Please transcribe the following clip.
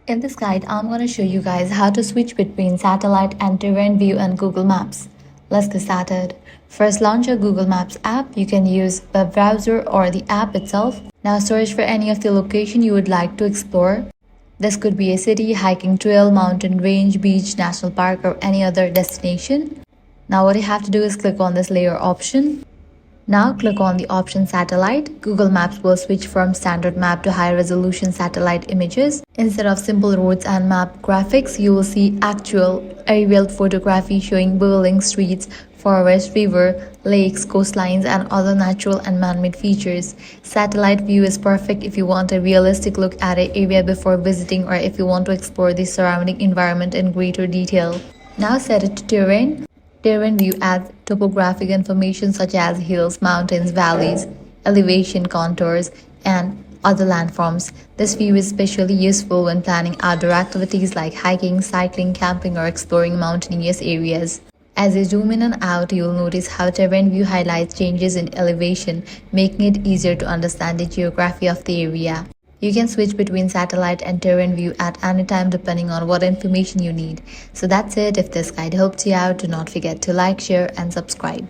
In this guide, I'm going to show you guys how to switch between satellite and terrain view on Google Maps. Let's get started. First, launch your Google Maps app. You can use web browser or the app itself. Now search for any of the location you would like to explore. This could be a city, hiking trail, mountain range, beach, national park, or any other destination. Now what you have to do is click on this layer option. Now click on the option satellite. Google Maps will switch from standard map to high resolution satellite images. Instead of simple roads and map graphics, you will see actual aerial photography showing buildings, streets, forests, river, lakes, coastlines, and other natural and man-made features. Satellite view is perfect if you want a realistic look at an area before visiting or if you want to explore the surrounding environment in greater detail. Now set it to terrain. Terrain view adds topographic information such as hills, mountains, valleys, elevation contours, and other landforms. This view is especially useful when planning outdoor activities like hiking, cycling, camping, or exploring mountainous areas. As you zoom in and out, you'll notice how terrain view highlights changes in elevation, making it easier to understand the geography of the area. You can switch between satellite and terrain view at any time depending on what information you need. So that's it. If this guide helped you out, do not forget to like, share, and subscribe.